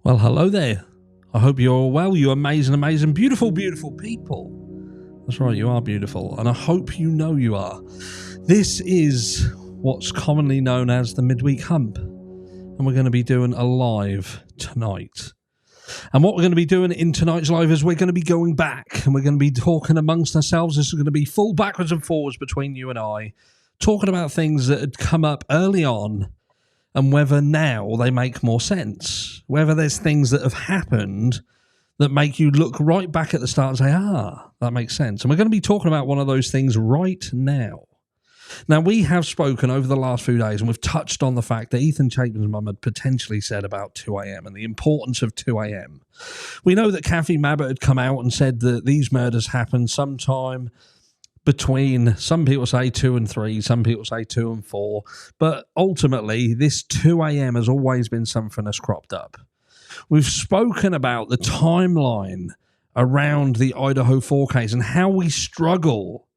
Well, hello there. I hope you're all well, you amazing, amazing, beautiful, beautiful people. That's right, you are beautiful, and I hope you know you are. This is what's commonly known as the midweek hump, and we're going to be doing a live tonight. And what we're going to be doing in tonight's live is we're going to be going back, and we're going to be talking amongst ourselves. This is going to be full backwards and forwards between you and I, talking about things that had come up early on, and whether now they make more sense, whether there's things that have happened that make you look right back at the start and say, that makes sense. And we're going to be talking about one of those things right now. Now, we have spoken over the last few days, and we've touched on the fact that Ethan Chapman's mum had potentially said about 2 a.m. and the importance of 2 a.m. We know that Kathy Mabbitt had come out and said that these murders happened sometime between, some people say 2 and 3, some people say 2 and 4, but ultimately this 2 a.m. has always been something that's cropped up. We've spoken about the timeline around the Idaho 4 case and how we struggle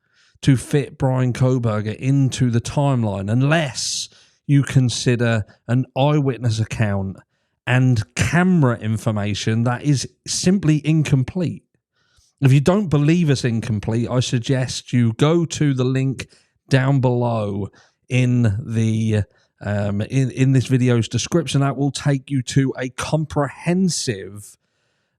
to fit Brian Kohberger into the timeline unless you consider an eyewitness account and camera information that is simply incomplete. If you don't believe it's incomplete, I suggest you go to the link down below in the in this video's description. That will take you to a comprehensive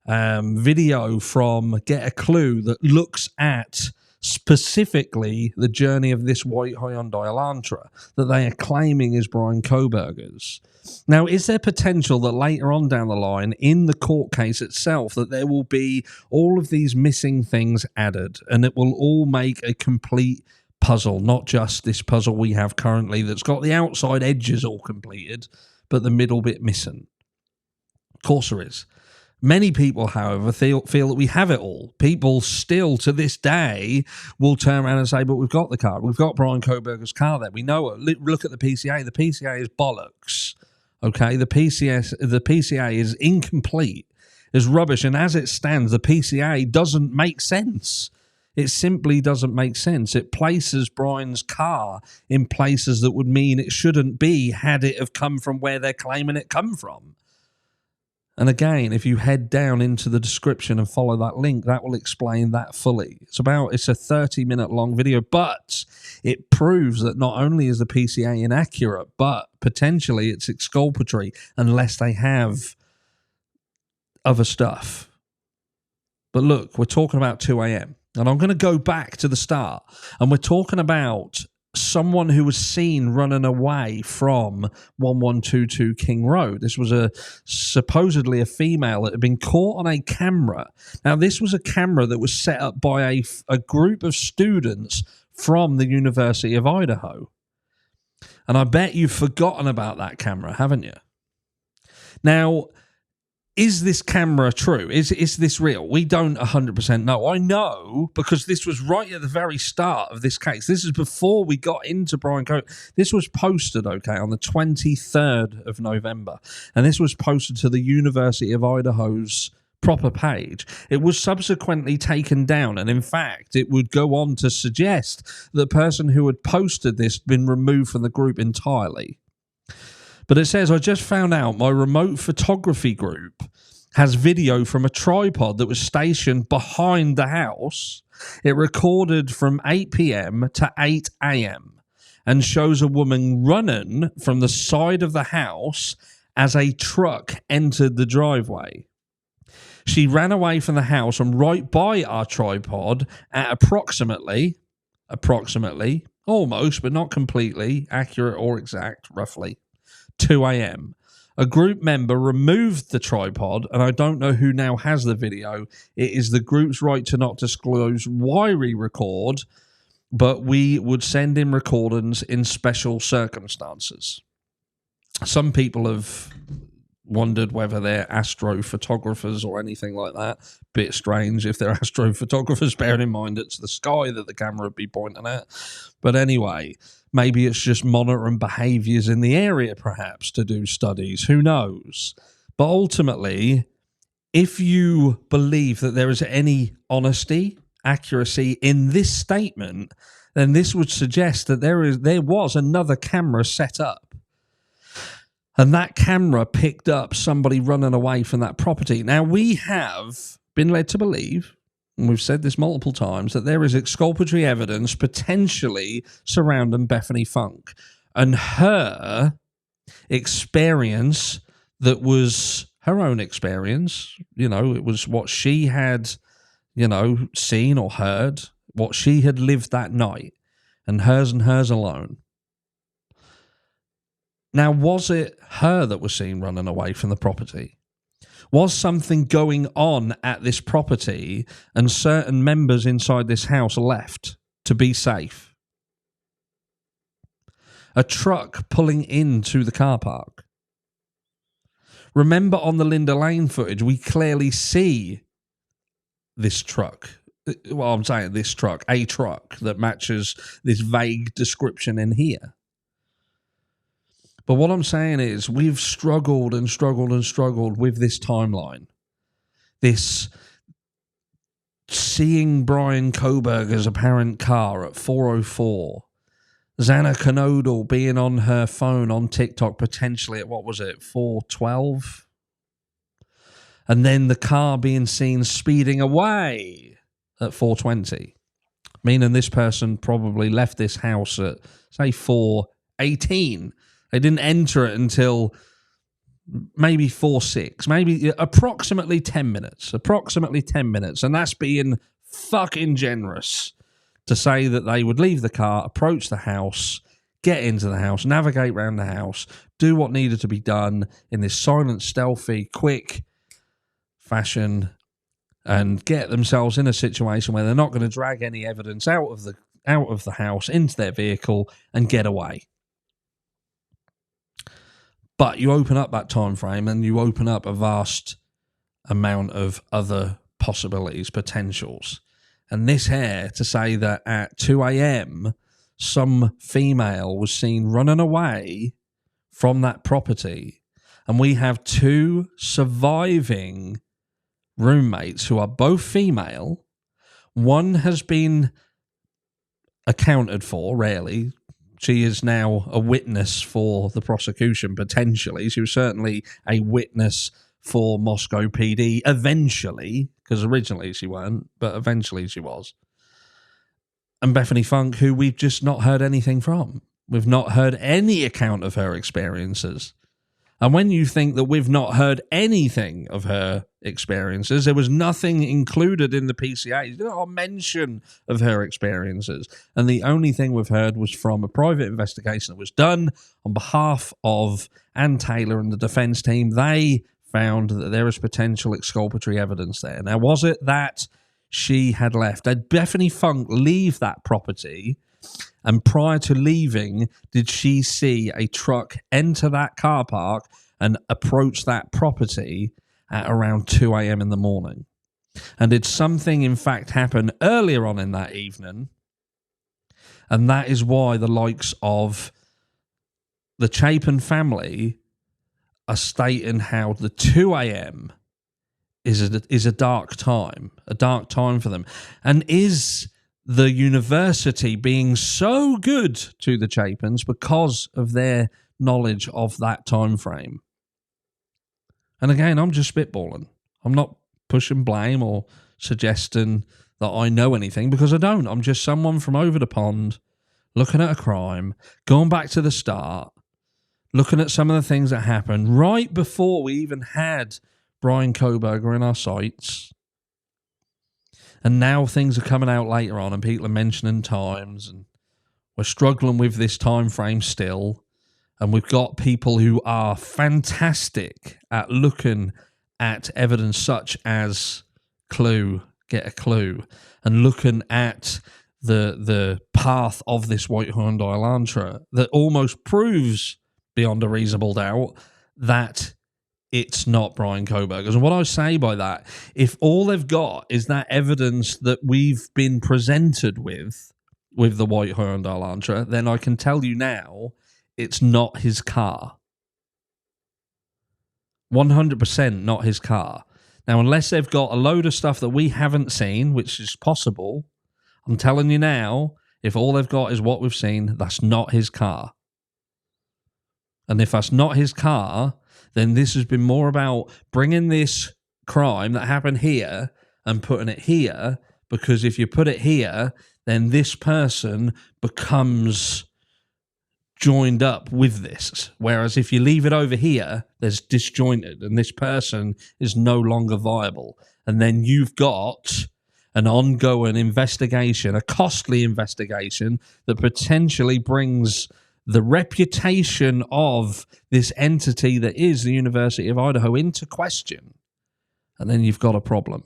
video from Get a Clue that looks at specifically the journey of this white Hyundai Elantra that they are claiming is Brian Kohberger's. Now, is there potential that later on down the line in the court case itself that there will be all of these missing things added and it will all make a complete puzzle, not just this puzzle we have currently that's got the outside edges all completed, but the middle bit missing? Of course there is. Many people, however, feel that we have it all. People still, to this day, will turn around and say, but we've got the car. We've got Brian Kohberger's car there. We know it. Look at the PCA. The PCA is bollocks. Okay? The PCA is incomplete, is rubbish. And as it stands, the PCA doesn't make sense. It simply doesn't make sense. It places Brian's car in places that would mean it shouldn't be had it have come from where they're claiming it come from. And again, if you head down into the description and follow that link, that will explain that fully. It's a 30-minute long video, but it proves that not only is the PCA inaccurate, but potentially it's exculpatory unless they have other stuff. But look, we're talking about 2 a.m. And I'm going to go back to the start. And we're talking about someone who was seen running away from 1122 King Road. This was supposedly a female that had been caught on a camera. Now, this was a camera that was set up by a group of students from the University of Idaho. And I bet you've forgotten about that camera, haven't you? Now, is this camera true? Is this real? We don't 100% know. I know because this was right at the very start of this case. This is before we got into Brian Kohberger. This was posted, on the 23rd of November. And this was posted to the University of Idaho's proper page. It was subsequently taken down. And in fact, it would go on to suggest that the person who had posted this had been removed from the group entirely. But it says, I just found out my remote photography group has video from a tripod that was stationed behind the house. It recorded from 8 p.m. to 8 a.m. and shows a woman running from the side of the house as a truck entered the driveway. She ran away from the house and right by our tripod at approximately, almost, but not completely accurate or exact, roughly 2 a.m. A group member removed the tripod, and I don't know who now has the video. It is the group's right to not disclose why we record, but we would send in recordings in special circumstances. Some people have wondered whether they're astrophotographers or anything like that. Bit strange if they're astrophotographers, bearing in mind it's the sky that the camera would be pointing at. But anyway, maybe it's just monitoring behaviors in the area, perhaps, to do studies. Who knows? But ultimately, if you believe that there is any honesty, accuracy in this statement, then this would suggest that there was another camera set up. And that camera picked up somebody running away from that property. Now, we have been led to believe, and we've said this multiple times, that there is exculpatory evidence potentially surrounding Bethany Funk and her experience that was her own experience. You know, it was what she had, seen or heard, what she had lived that night, and hers alone. Now, was it her that was seen running away from the property? Was something going on at this property and certain members inside this house left to be safe? A truck pulling into the car park. Remember on the Linda Lane footage, we clearly see this truck. Well, I'm saying this truck, a truck that matches this vague description in here. But what I'm saying is we've struggled and struggled and struggled with this timeline. This seeing Brian Koberger's apparent car at 4:04. Xana Canodal being on her phone on TikTok potentially at, 4:12? And then the car being seen speeding away at 4:20. Meaning this person probably left this house at, say, 4:18. They didn't enter it until maybe 4:06, maybe approximately 10 minutes. And that's being fucking generous to say that they would leave the car, approach the house, get into the house, navigate around the house, do what needed to be done in this silent, stealthy, quick fashion, and get themselves in a situation where they're not going to drag any evidence out of the house into their vehicle and get away. But you open up that time frame and you open up a vast amount of other possibilities, potentials. And this here to say that at 2 a.m., some female was seen running away from that property. And we have two surviving roommates who are both female. One has been accounted for, rarely. She is now a witness for the prosecution, potentially. She was certainly a witness for Moscow PD, eventually, because originally she weren't, but eventually she was. And Bethany Funk, who we've just not heard anything from. We've not heard any account of her experiences. And when you think that we've not heard anything of her experiences, there was nothing included in the PCA, not a mention of her experiences. And the only thing we've heard was from a private investigation that was done on behalf of Ann Taylor and the defense team. They found that there is potential exculpatory evidence there. Now, was it that she had left? Did Bethany Funk leave that property? And prior to leaving, did she see a truck enter that car park and approach that property at around 2 a.m. in the morning? And did something, in fact, happen earlier on in that evening? And that is why the likes of the Chapin family are stating how the 2 a.m. is a dark time for them. And is the university being so good to the Chapins because of their knowledge of that time frame? And again, I'm just spitballing. I'm not pushing blame or suggesting that I know anything, because I don't. I'm just someone from over the pond looking at a crime, going back to the start, looking at some of the things that happened right before we even had Brian Koberger in our sights. And now things are coming out later on and people are mentioning times, and we're struggling with this time frame still. And we've got people who are fantastic at looking at evidence such as clue, get a clue, and looking at the path of this white Hyundai Elantra that almost proves beyond a reasonable doubt that it's not Brian Koberger's. And what I say by that, if all they've got is that evidence that we've been presented with the white Hyundai Elantra, then I can tell you now it's not his car. 100% not his car. Now, unless they've got a load of stuff that we haven't seen, which is possible, I'm telling you now, if all they've got is what we've seen, that's not his car. And if that's not his car, then this has been more about bringing this crime that happened here and putting it here, because if you put it here, then this person becomes joined up with this. Whereas if you leave it over here, there's disjointed and this person is no longer viable. And then you've got an ongoing investigation, a costly investigation that potentially brings the reputation of this entity that is the University of Idaho into question. And then you've got a problem.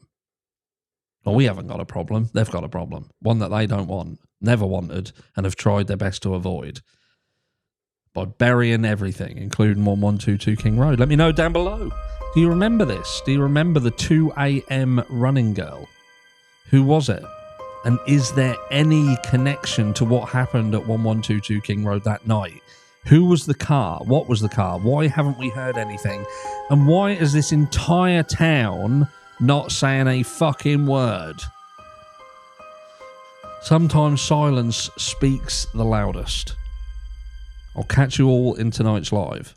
Well, we haven't got a problem. They've got a problem. One that they don't want, never wanted, and have tried their best to avoid by burying everything, including 1122 King Road. Let me know down below. Do you remember this? Do you remember the 2 a.m. running girl? Who was it? And is there any connection to what happened at 1122 King Road that night? Who was the car? What was the car? Why haven't we heard anything? And why is this entire town not saying a fucking word? Sometimes silence speaks the loudest. I'll catch you all in tonight's live.